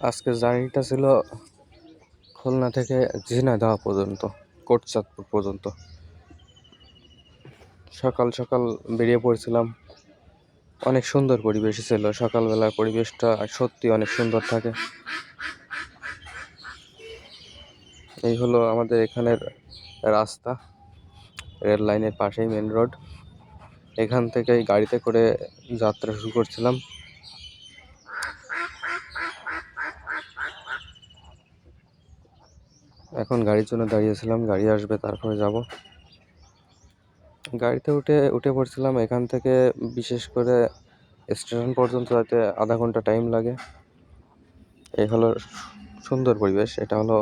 আজকের জার্নিটা ছিল খুলনা থেকে ঝিনাইদহ পর্যন্ত, কোটচাঁদপুর পর্যন্ত। সকাল সকাল বেরিয়ে পড়েছিলাম। অনেক সুন্দর পরিবেশ ছিল, সকালবেলার পরিবেশটা সত্যি অনেক সুন্দর থাকে। এই হলো আমাদের এখানের রাস্তা, রেল লাইনের পাশেই মেন রোড। এখান থেকেই গাড়িতে করে যাত্রা শুরু করছিলাম। এখন গাড়ির জন্য দাঁড়িয়েছিলাম, গাড়ি আসবে তারপরে যাব। গাড়িতে উঠে পড়ছিলাম। এখান থেকে বিশেষ করে স্টেশন পর্যন্ত যেতে আধা ঘন্টা টাইম লাগে। এই হলো সুন্দর পরিবেশ। এটা হলো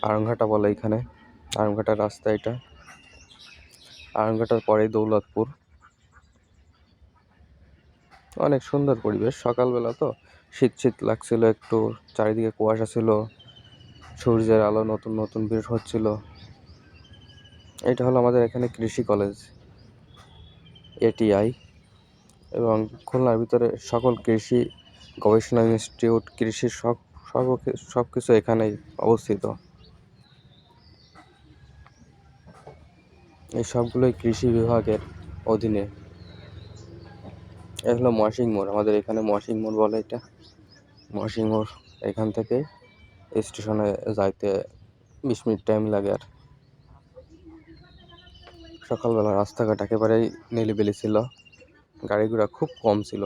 আড়ংঘাটা বলে এখানে, আড়ংঘাটার রাস্তা এটা। আড়ংঘাটার পরেই দৌলতপুর। অনেক সুন্দর পরিবেশ, সকালবেলা তো শীত শীত লাগছিল একটু, চারিদিকে কুয়াশা ছিল, সূর্যের আলো নতুন নতুন বের হচ্ছিল। এটা হলো আমাদের এখানে কৃষি কলেজ, এটিআই, এবং খুলনার ভিতরে সকল কৃষি গবেষণা ইনস্টিটিউট, কৃষি সব কিছু এখানেই অবস্থিত। এই সবগুলোই কৃষি বিভাগের অধীনে। এটা হলো মহাসিং মোড়, আমাদের এখানে মহাসিং মোড় বলে এটা। মহাসিং মোড়, এখান থেকে স্টেশনে যাইতে 20 মিনিট টাইম লাগে। আর সকালবেলা রাস্তাঘাট একেবারেই নিরিবিলি ছিল, গাড়ি ঘোড়া খুব কম ছিল।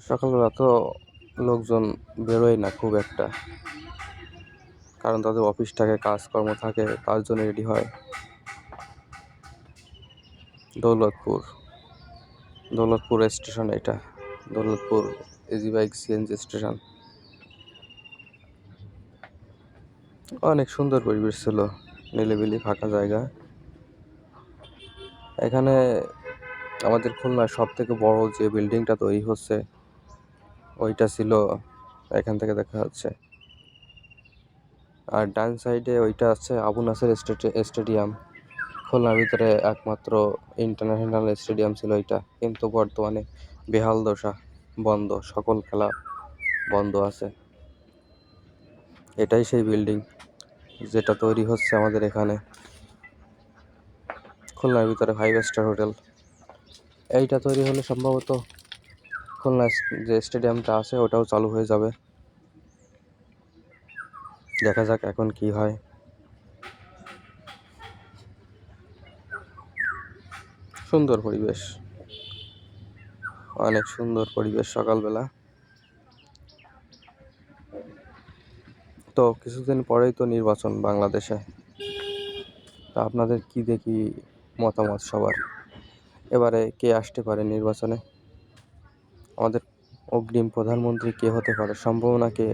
সকালবেলা তো লোকজন বেরোয় না খুব একটা, কারণ তাদের অফিস থাকে, কাজকর্ম থাকে, তার জন্য রেডি হয়। দৌলতপুর স্টেশন এটা, Daulatpur easy bike CNG station. অনেক সুন্দর পরিবেশ ছিল, নিলিবিলি ফাঁকা জায়গা। এখানে আমাদের খুলনার সব থেকে বড় যে বিল্ডিংটা তৈরি হচ্ছে ওইটা ছিল, এখান থেকে দেখা যাচ্ছে। আর ডান সাইডে ওইটা আছে আবু নাসের স্টেডিয়াম, খুলনার ভিতরে একমাত্র ইন্টারন্যাশনাল স্টেডিয়াম ছিল এটা, কিন্তু বর্তমানে বেহাল দশা, বন্ধ, সকল খেলা বন্ধ আছে। এটাই সেই বিল্ডিং যেটা তৈরি হচ্ছে আমাদের এখানে খুলনার ভিতরে 5 স্টার হোটেল। এইটা তৈরি হলে সম্ভবত খুলনা যে স্টেডিয়ামটা আছে ওটাও চালু হয়ে যাবে। দেখা যাক এখন কি হয়। সুন্দর পরিবেশ, অনেক সুন্দর পরিবেশ সকালবেলা। তো কিছুদিন পরেই তো নির্বাচন বাংলাদেশে। তা আপনাদের কি দেখি মতামত সবার, এবারে কে আসতে পারে নির্বাচনে? আমাদের অগ্রিম প্রধানমন্ত্রী কে হতে পারে, সম্ভাবনা কে?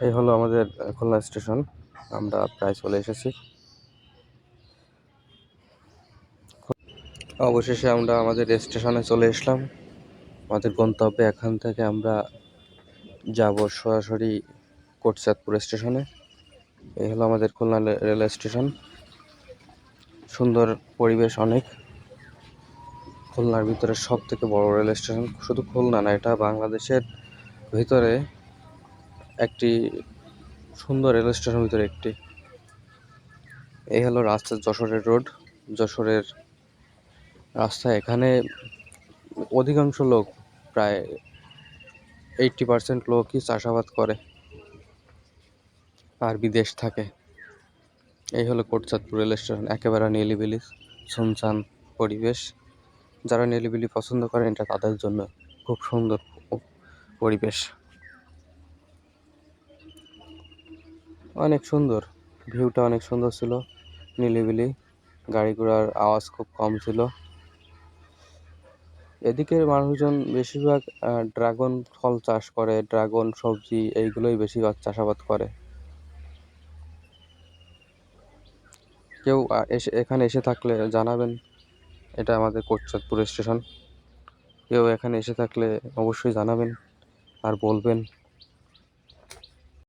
এই হলো আমাদের খুলনা স্টেশন, আমরা প্রায় চলে এসেছি। অবশেষে আমরা আমাদের স্টেশনে চলে আসলাম, আমাদের গন্তব্যে। এখান থেকে আমরা যাব সরাসরি কোটচাঁদপুর স্টেশনে। এই হলো আমাদের খুলনা রেল স্টেশন। সুন্দর পরিবেশ অনেক। খুলনার ভিতরে সব থেকে বড় রেল স্টেশন, শুধু খুলনা না, এটা বাংলাদেশের ভিতরে একটি সুন্দর রেল স্টেশনের ভিতরে একটি। এই হলো রাস্তা, যশোরের রোড, যশোরের রাস্তা। এখানে অধিকাংশ লোক, প্রায় 80% লোকই চাষাবাদ করে আর বিদেশ থাকে। এই হলো কোটচাঁদপুর রেল স্টেশন, একেবারে নিলিবিলি সুনসান পরিবেশ। যারা নিলিবিলি পছন্দ করেন এটা তাদের জন্য খুব সুন্দর পরিবেশ। অনেক সুন্দর, ভিউটা অনেক সুন্দর ছিল, নিলিবিলি, গাড়ি ঘোড়ার আওয়াজ খুব কম ছিল। এদিকের মানুষজন বেশিরভাগ ড্রাগন ফল চাষ করে, ড্রাগন সবজি এইগুলোই বেশিরভাগ চাষাবাদ করে। কেউ এখানে এসে থাকলে জানাবেন, এটা আমাদের কোটচাঁদপুর স্টেশন। কেউ এখানে এসে থাকলে অবশ্যই জানাবেন আর বলবেন